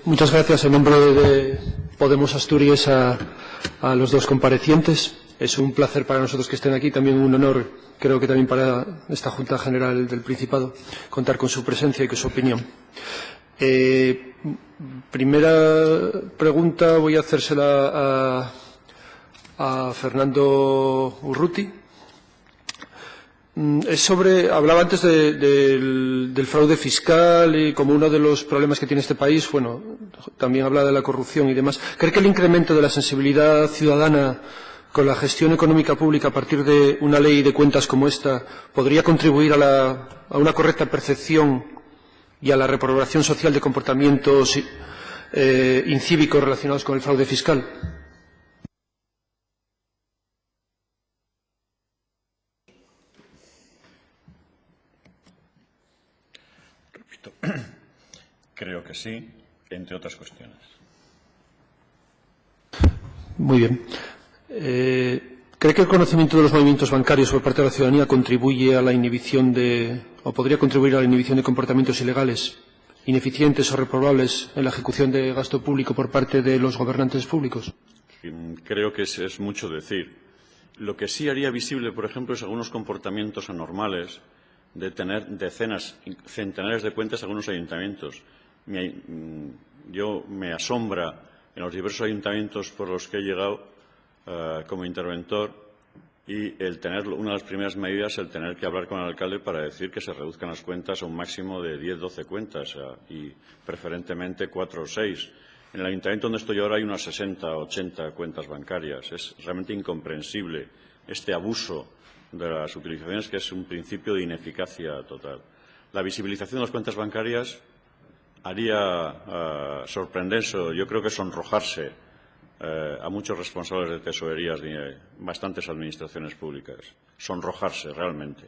Muchas gracias en nombre de Podemos Asturias a los dos comparecientes. Es un placer para nosotros que estén aquí, también un honor, creo que también para esta Junta General del Principado, contar con su presencia y con su opinión. Primera pregunta voy a hacérsela a Fernando Urruti. Hablaba antes del fraude fiscal y como uno de los problemas que tiene este país, bueno, también habla de la corrupción y demás. ¿Cree que el incremento de la sensibilidad ciudadana con la gestión económica pública a partir de una ley de cuentas como esta podría contribuir a una correcta percepción y a la reprobación social de comportamientos incívicos relacionados con el fraude fiscal? Creo que sí, entre otras cuestiones. Muy bien. ¿Cree que el conocimiento de los movimientos bancarios por parte de la ciudadanía contribuye a la inhibición o podría contribuir a la inhibición de comportamientos ilegales, ineficientes o reprobables en la ejecución de gasto público por parte de los gobernantes públicos? Creo que es mucho decir. Lo que sí haría visible, por ejemplo, es algunos comportamientos anormales de tener decenas, centenares de cuentas en algunos ayuntamientos. Me asombra en los diversos ayuntamientos por los que he llegado como interventor y una de las primeras medidas, el tener que hablar con el alcalde para decir que se reduzcan las cuentas a un máximo de 10, 12 cuentas y preferentemente 4 o 6. En el ayuntamiento donde estoy ahora hay unas 60 o 80 cuentas bancarias. Es realmente incomprensible este abuso de las utilizaciones, que es un principio de ineficacia total. La visibilización de las cuentas bancarias haría sorprenderse, yo creo que sonrojarse a muchos responsables de tesorerías de bastantes administraciones públicas. Sonrojarse realmente.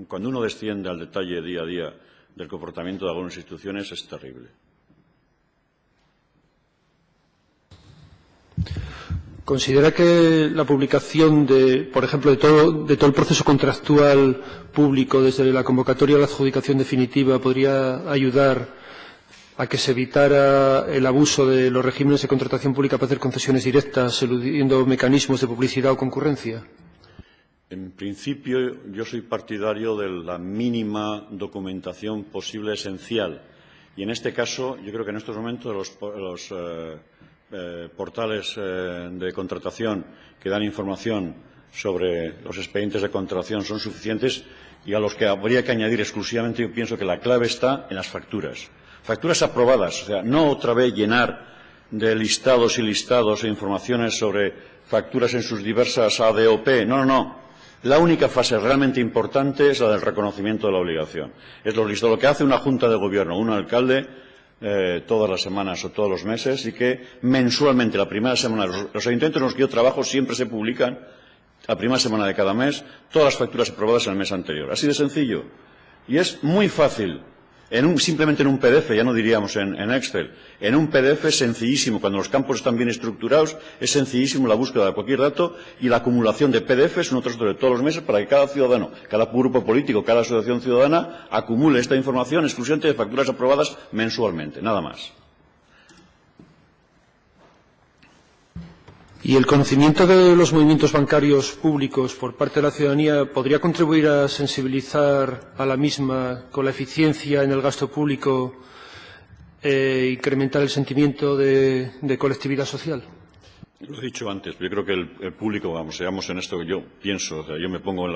Cuando uno desciende al detalle día a día del comportamiento de algunas instituciones es terrible. ¿Considera que la publicación, por ejemplo, de todo el proceso contractual público, desde la convocatoria a la adjudicación definitiva, podría ayudar a que se evitara el abuso de los regímenes de contratación pública para hacer concesiones directas, eludiendo mecanismos de publicidad o concurrencia? En principio, yo soy partidario de la mínima documentación posible esencial. Y en este caso, yo creo que en estos momentos los portales de contratación que dan información sobre los expedientes de contratación son suficientes y a los que habría que añadir exclusivamente, yo pienso que la clave está en las facturas. Facturas aprobadas, o sea, no otra vez llenar de listados y listados e informaciones sobre facturas en sus diversas ADOP. No. La única fase realmente importante es la del reconocimiento de la obligación. Es los listados, lo que hace una junta de gobierno, un alcalde, todas las semanas o todos los meses, y que mensualmente, la primera semana, los ayuntamientos en los que yo trabajo siempre se publican, la primera semana de cada mes, todas las facturas aprobadas en el mes anterior. Así de sencillo. Y es muy fácil. Simplemente en un PDF, ya no diríamos en Excel. En un PDF es sencillísimo. Cuando los campos están bien estructurados, es sencillísimo la búsqueda de cualquier dato y la acumulación de PDFs uno tras otro de todos los meses para que cada ciudadano, cada grupo político, cada asociación ciudadana acumule esta información exclusivamente de facturas aprobadas mensualmente. Nada más. ¿Y el conocimiento de los movimientos bancarios públicos por parte de la ciudadanía podría contribuir a sensibilizar a la misma con la eficiencia en el gasto público e incrementar el sentimiento de colectividad social? Lo he dicho antes, pero yo creo que el público, seamos en esto que yo pienso, o sea, yo me pongo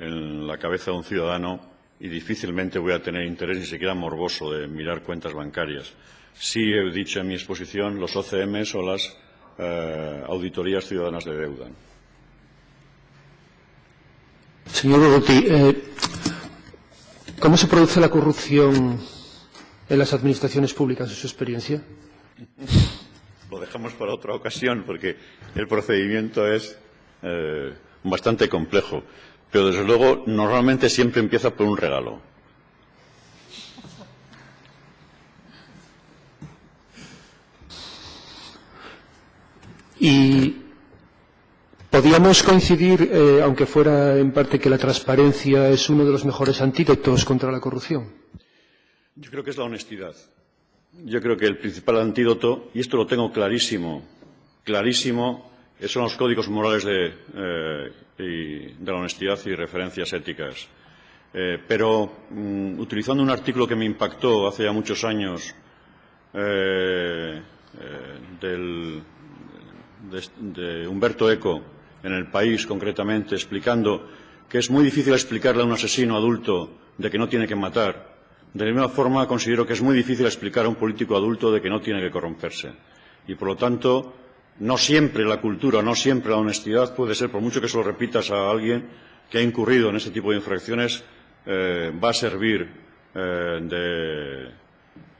en la cabeza de un ciudadano y difícilmente voy a tener interés ni siquiera morboso de mirar cuentas bancarias. Sí he dicho en mi exposición los OCMs o las auditorías ciudadanas de deuda. Señor Urruti, ¿cómo se produce la corrupción en las administraciones públicas, en su experiencia? Lo dejamos para otra ocasión porque el procedimiento es bastante complejo, pero desde luego normalmente siempre empieza por un regalo. Y podríamos coincidir, aunque fuera en parte, que la transparencia es uno de los mejores antídotos contra la corrupción. Yo creo que es la honestidad. Yo creo que el principal antídoto, y esto lo tengo clarísimo, son los códigos morales de la honestidad y referencias éticas. Pero utilizando un artículo que me impactó hace ya muchos años de Humberto Eco, en El País concretamente, explicando que es muy difícil explicarle a un asesino adulto de que no tiene que matar. De la misma forma, considero que es muy difícil explicar a un político adulto de que no tiene que corromperse. Y, por lo tanto, no siempre la cultura, no siempre la honestidad puede ser, por mucho que se lo repitas a alguien que ha incurrido en ese tipo de infracciones, va a servir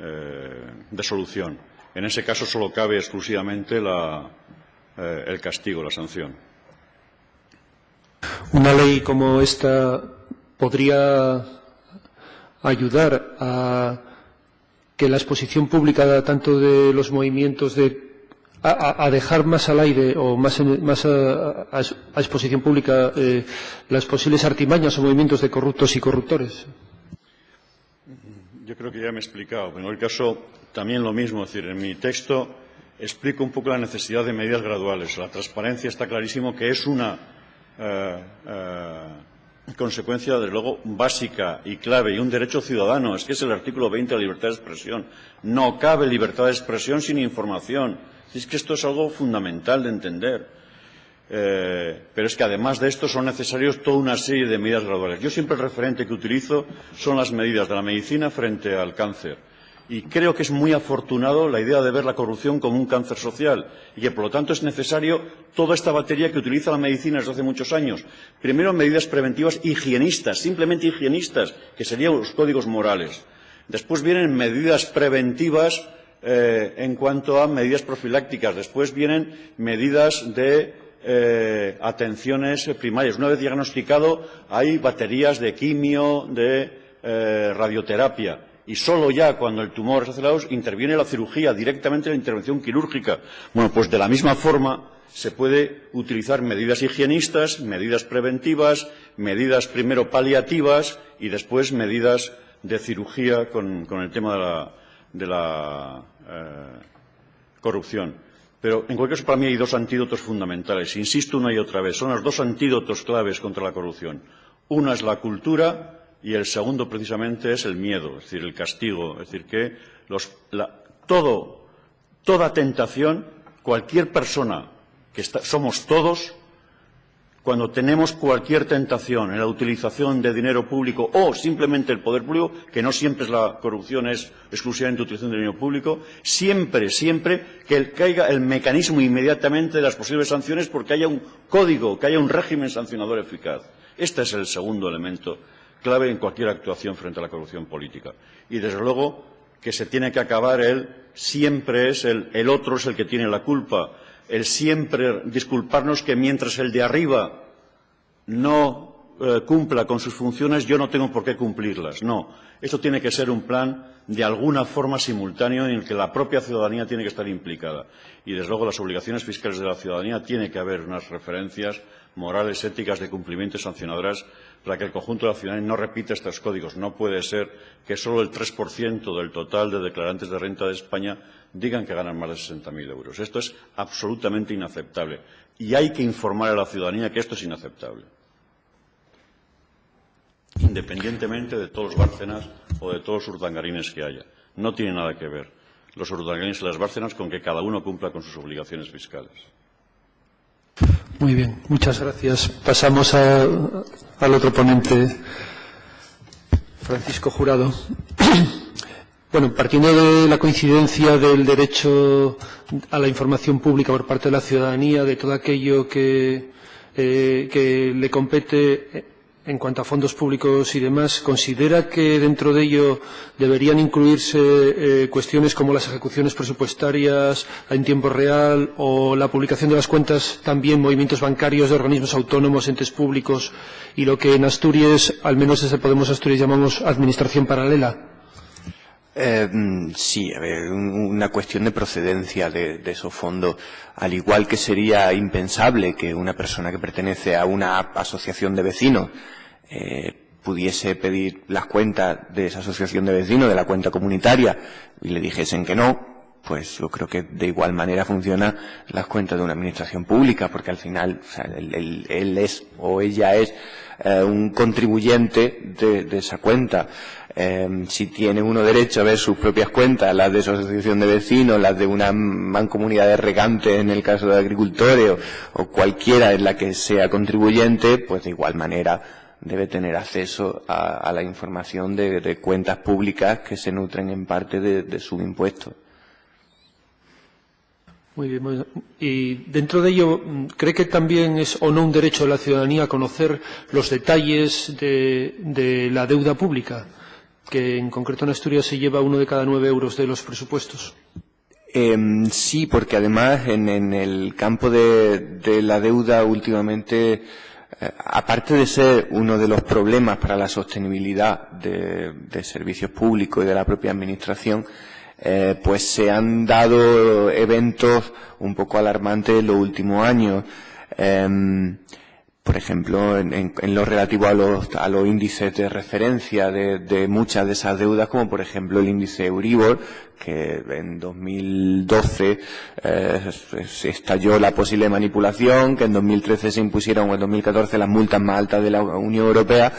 de solución. En ese caso solo cabe exclusivamente el castigo, la sanción. Una ley como esta podría ayudar a que la exposición pública tanto de los movimientos a dejar más al aire o más a exposición pública las posibles artimañas o movimientos de corruptos y corruptores. Yo creo que ya me he explicado, pero en el caso también lo mismo, es decir, en mi texto explico un poco la necesidad de medidas graduales. La transparencia está clarísimo que es una consecuencia, desde luego, básica y clave, y un derecho ciudadano. Es que es el artículo 20 de la libertad de expresión. No cabe libertad de expresión sin información. Es que esto es algo fundamental de entender. Pero es que, además de esto, son necesarios toda una serie de medidas graduales. Yo siempre el referente que utilizo son las medidas de la medicina frente al cáncer. Y creo que es muy afortunado la idea de ver la corrupción como un cáncer social y que, por lo tanto, es necesario toda esta batería que utiliza la medicina desde hace muchos años. Primero, medidas preventivas higienistas, simplemente higienistas, que serían los códigos morales. Después vienen medidas preventivas en cuanto a medidas profilácticas. Después vienen medidas de atenciones primarias. Una vez diagnosticado, hay baterías de quimio, de radioterapia. Y solo ya cuando el tumor es acelerado interviene la cirugía, directamente la intervención quirúrgica. Bueno, pues de la misma forma se puede utilizar medidas higienistas, medidas preventivas, medidas primero paliativas y después medidas de cirugía con el tema de la corrupción. Pero, en cualquier caso, para mí hay dos antídotos fundamentales. Insisto una y otra vez, son los dos antídotos claves contra la corrupción. Una es la cultura y el segundo, precisamente, es el miedo, es decir, el castigo. Es decir, que toda tentación, cualquier persona, somos todos, cuando tenemos cualquier tentación en la utilización de dinero público o simplemente el poder público, que no siempre es la corrupción, es exclusivamente utilización de dinero público, siempre que caiga el mecanismo inmediatamente de las posibles sanciones porque haya un código, que haya un régimen sancionador eficaz. Este es el segundo elemento clave en cualquier actuación frente a la corrupción política. Y, desde luego, que se tiene que acabar siempre es el otro es el que tiene la culpa, el siempre disculparnos que mientras el de arriba no cumpla con sus funciones, yo no tengo por qué cumplirlas. No, esto tiene que ser un plan de alguna forma simultáneo en el que la propia ciudadanía tiene que estar implicada. Y, desde luego, las obligaciones fiscales de la ciudadanía tiene que haber unas referencias morales, éticas, de cumplimiento y sancionadoras para que el conjunto de la ciudadanía no repita estos códigos. No puede ser que solo el 3% del total de declarantes de renta de España digan que ganan más de 60.000 euros. Esto es absolutamente inaceptable. Y hay que informar a la ciudadanía que esto es inaceptable, independientemente de todos los Bárcenas o de todos los urdangarines que haya. No tiene nada que ver los urdangarines y las Bárcenas con que cada uno cumpla con sus obligaciones fiscales. Muy bien, muchas gracias. Pasamos al otro ponente, Francisco Jurado. Bueno, partiendo de la coincidencia del derecho a la información pública por parte de la ciudadanía, de todo aquello que le compete en cuanto a fondos públicos y demás, ¿considera que dentro de ello deberían incluirse cuestiones como las ejecuciones presupuestarias en tiempo real o la publicación de las cuentas, también movimientos bancarios de organismos autónomos, entes públicos y lo que en Asturias, al menos desde Podemos Asturias, llamamos administración paralela? Sí, a ver, una cuestión de procedencia de esos fondos, al igual que sería impensable que una persona que pertenece a una asociación de vecinos pudiese pedir las cuentas de esa asociación de vecinos, de la cuenta comunitaria, y le dijesen que no, pues yo creo que de igual manera funcionan las cuentas de una administración pública, porque al final, o sea, él es o ella es un contribuyente de esa cuenta. Si tiene uno derecho a ver sus propias cuentas, las de su asociación de vecinos, las de una mancomunidad de regantes en el caso de agricultores o cualquiera en la que sea contribuyente, pues de igual manera debe tener acceso a la información de cuentas públicas que se nutren en parte de su impuesto. Muy bien, muy bien. Y dentro de ello, ¿cree que también es o no un derecho de la ciudadanía a conocer los detalles de la deuda pública, que en concreto en Asturias se lleva 1 de cada 9 euros de los presupuestos? Sí, porque además en el campo de la deuda últimamente, aparte de ser uno de los problemas para la sostenibilidad de servicios públicos y de la propia administración, pues se han dado eventos un poco alarmantes en los últimos años. Por ejemplo, en lo relativo a los índices de referencia de muchas de esas deudas, como por ejemplo el índice Euribor, que en 2012 se estalló la posible manipulación, que en 2013 se impusieron, o en 2014, las multas más altas de la Unión Europea,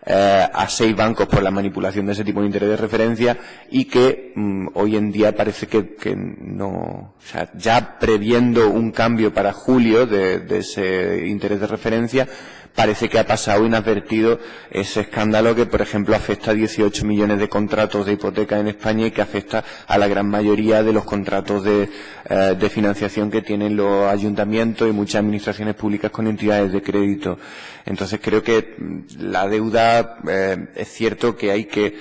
a 6 bancos por la manipulación de ese tipo de interés de referencia, y que hoy en día parece que no, o sea, ya previendo un cambio para julio de ese interés de referencia, parece que ha pasado inadvertido ese escándalo que, por ejemplo, afecta a 18 millones de contratos de hipoteca en España y que afecta a la gran mayoría de los contratos de financiación que tienen los ayuntamientos y muchas administraciones públicas con entidades de crédito. Entonces creo que la deuda, es cierto que hay que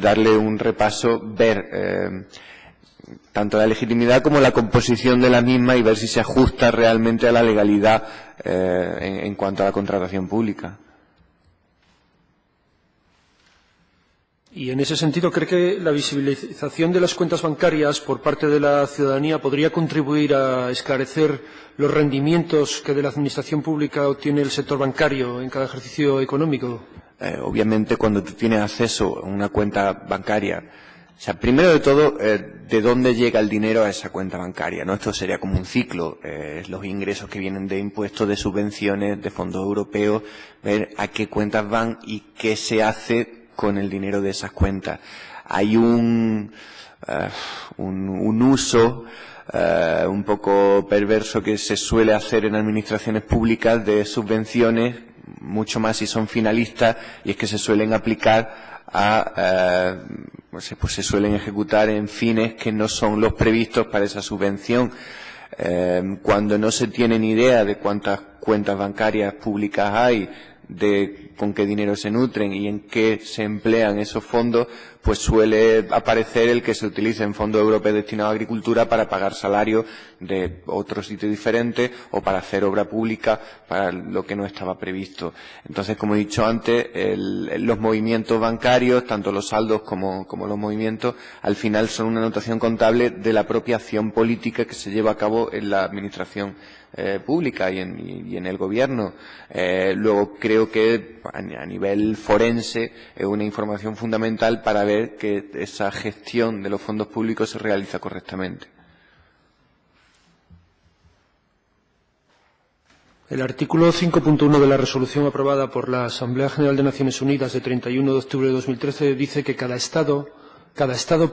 darle un repaso, ver tanto la legitimidad como la composición de la misma y ver si se ajusta realmente a la legalidad en cuanto a la contratación pública. Y en ese sentido, ¿cree que la visibilización de las cuentas bancarias por parte de la ciudadanía podría contribuir a esclarecer los rendimientos que de la administración pública obtiene el sector bancario en cada ejercicio económico? Obviamente, cuando tú tienes acceso a una cuenta bancaria, o sea, primero de todo, ¿de dónde llega el dinero a esa cuenta bancaria? ¿No? Esto sería como un ciclo, los ingresos que vienen de impuestos, de subvenciones, de fondos europeos, ver a qué cuentas van y qué se hace con el dinero de esas cuentas. Hay un uso un poco perverso que se suele hacer en administraciones públicas de subvenciones, mucho más si son finalistas, y es que se suelen aplicar pues se suelen ejecutar en fines que no son los previstos para esa subvención. Cuando no se tiene ni idea de cuántas cuentas bancarias públicas hay, de con qué dinero se nutren y en qué se emplean esos fondos, pues suele aparecer el que se utilice en fondos europeos destinados a agricultura para pagar salarios de otro sitio diferente o para hacer obra pública para lo que no estaba previsto. Entonces, como he dicho antes, los movimientos bancarios, tanto los saldos como los movimientos, al final son una anotación contable de la propia acción política que se lleva a cabo en la administración pública y en el gobierno. Luego creo que a nivel forense es una información fundamental para ver que esa gestión de los fondos públicos se realiza correctamente. El artículo 5.1 de la resolución aprobada por la Asamblea General de Naciones Unidas de 31 de octubre de 2013 dice que cada Estado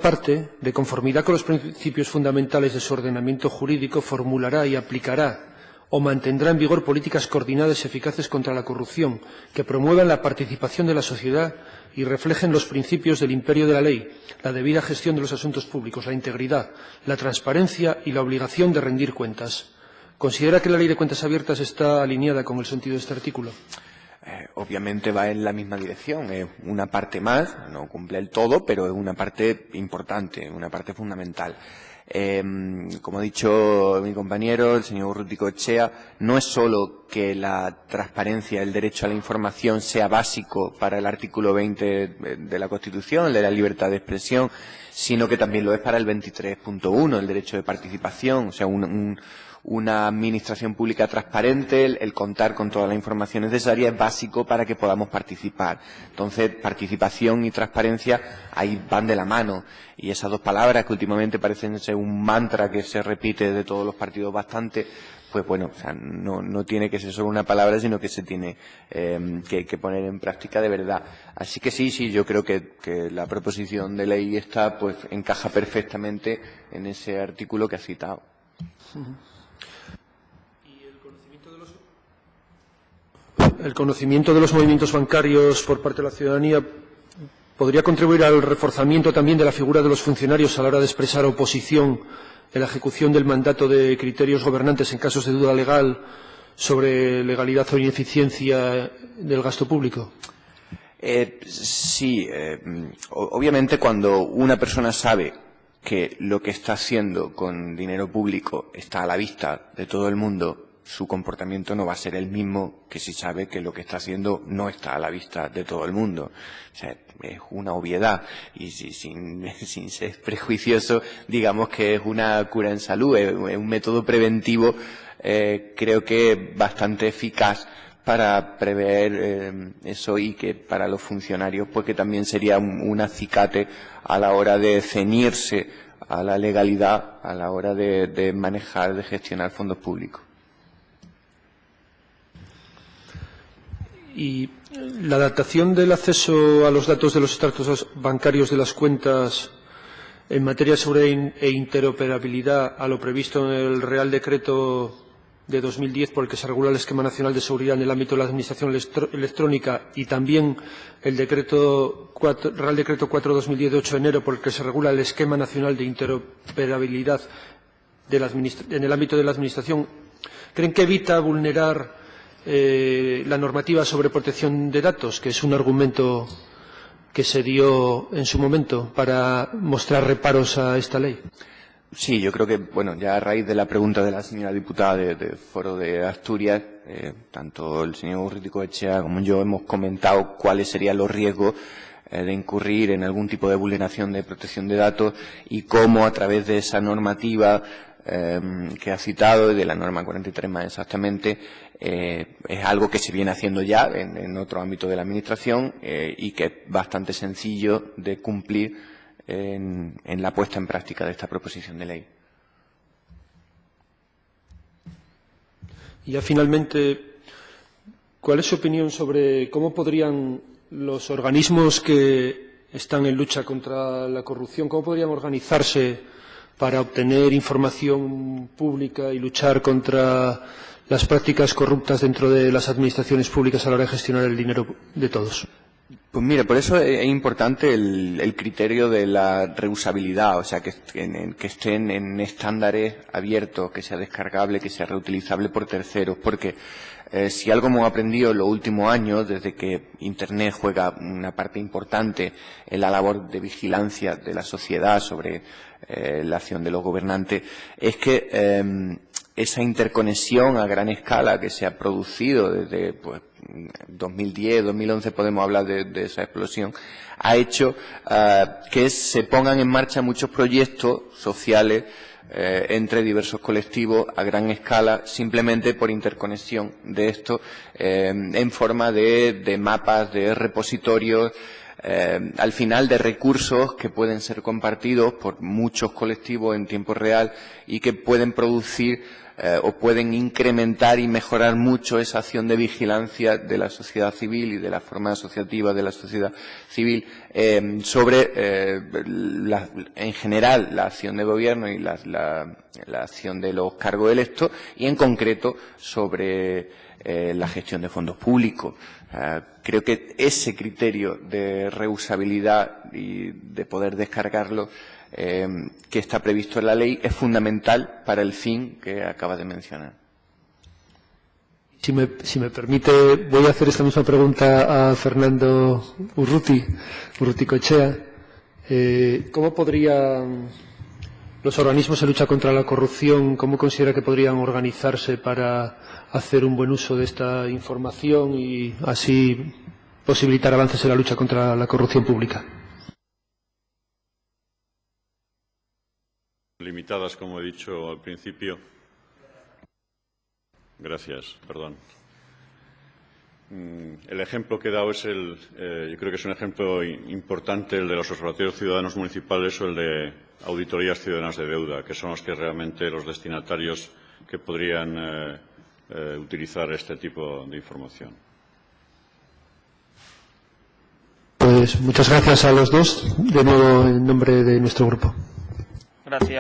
parte, de conformidad con los principios fundamentales de su ordenamiento jurídico, formulará y aplicará o mantendrá en vigor políticas coordinadas y eficaces contra la corrupción, que promuevan la participación de la sociedad y reflejen los principios del imperio de la ley, la debida gestión de los asuntos públicos, la integridad, la transparencia y la obligación de rendir cuentas. ¿Considera que la Ley de Cuentas Abiertas está alineada con el sentido de este artículo? Obviamente va en la misma dirección, es una parte más, no cumple el todo, pero es una parte importante, una parte fundamental. Como ha dicho mi compañero, el señor Urruticoechea, no es solo que la transparencia, el derecho a la información sea básico para el artículo 20 de la Constitución, el de la libertad de expresión, sino que también lo es para el 23.1, el derecho de participación, o sea, una administración pública transparente, el contar con toda la información necesaria es básico para que podamos participar. Entonces, participación y transparencia ahí van de la mano. Y esas dos palabras que últimamente parecen ser un mantra que se repite de todos los partidos bastante, pues bueno, o sea, no tiene que ser solo una palabra, sino que se tiene que poner en práctica de verdad. Así que sí, yo creo que la proposición de ley esta pues encaja perfectamente en ese artículo que ha citado. ¿El conocimiento de los movimientos bancarios por parte de la ciudadanía podría contribuir al reforzamiento también de la figura de los funcionarios a la hora de expresar oposición en la ejecución del mandato de criterios gobernantes en casos de duda legal sobre legalidad o ineficiencia del gasto público? Sí, obviamente cuando una persona sabe que lo que está haciendo con dinero público está a la vista de todo el mundo, su comportamiento no va a ser el mismo que si sabe que lo que está haciendo no está a la vista de todo el mundo. O sea, es una obviedad y sin ser prejuicioso, digamos que es una cura en salud, es un método preventivo, creo que bastante eficaz para prever eso y que para los funcionarios pues que también sería un acicate a la hora de ceñirse a la legalidad a la hora de manejar, de gestionar fondos públicos. Y la adaptación del acceso a los datos de los extractos bancarios de las cuentas en materia e interoperabilidad a lo previsto en el Real Decreto de 2010 por el que se regula el Esquema Nacional de Seguridad en el ámbito de la Administración Electrónica y también el Real Decreto 4/2010 de 8 de enero por el que se regula el Esquema Nacional de Interoperabilidad en el ámbito de la Administración, ¿creen que evita vulnerar la normativa sobre protección de datos, que es un argumento que se dio en su momento para mostrar reparos a esta ley? Sí, yo creo que, bueno, ya a raíz de la pregunta de la señora diputada de Foro de Asturias, tanto el señor Urruticoechea como yo hemos comentado cuáles serían los riesgos de incurrir en algún tipo de vulneración de protección de datos y cómo a través de esa normativa que ha citado, de la norma 43 más exactamente, es algo que se viene haciendo ya en otro ámbito de la Administración y que es bastante sencillo de cumplir en la puesta en práctica de esta proposición de ley. Y ya finalmente, ¿cuál es su opinión sobre cómo podrían los organismos que están en lucha contra la corrupción, cómo podrían organizarse para obtener información pública y luchar contra las prácticas corruptas dentro de las administraciones públicas a la hora de gestionar el dinero de todos? Pues mira, por eso es importante el criterio de la reusabilidad, o sea, que estén en estándares abiertos, que sea descargable, que sea reutilizable por terceros, porque si algo hemos aprendido en los últimos años, desde que Internet juega una parte importante en la labor de vigilancia de la sociedad sobre la acción de los gobernantes, es que esa interconexión a gran escala que se ha producido desde 2010, 2011 podemos hablar de esa explosión, ha hecho que se pongan en marcha muchos proyectos sociales entre diversos colectivos a gran escala, simplemente por interconexión de esto en forma de mapas, de repositorios, al final de recursos que pueden ser compartidos por muchos colectivos en tiempo real y que pueden producir o pueden incrementar y mejorar mucho esa acción de vigilancia de la sociedad civil y de la forma asociativa de la sociedad civil sobre, en general, la acción de gobierno y la acción de los cargos electos y, en concreto, sobre la gestión de fondos públicos. Creo que ese criterio de reusabilidad y de poder descargarlo que está previsto en la ley es fundamental para el fin que acaba de mencionar. Si me permite, voy a hacer esta misma pregunta a Fernando Urruticoechea. ¿Cómo podrían los organismos de lucha contra la corrupción, cómo considera que podrían organizarse para hacer un buen uso de esta información y así posibilitar avances en la lucha contra la corrupción pública? Limitadas, como he dicho al principio. Gracias, perdón. El ejemplo que he dado es yo creo que es un ejemplo importante, el de los observatorios ciudadanos municipales o el de auditorías ciudadanas de deuda, que son los que realmente los destinatarios que podrían utilizar este tipo de información. Pues muchas gracias a los dos, de nuevo en nombre de nuestro grupo. Gracias.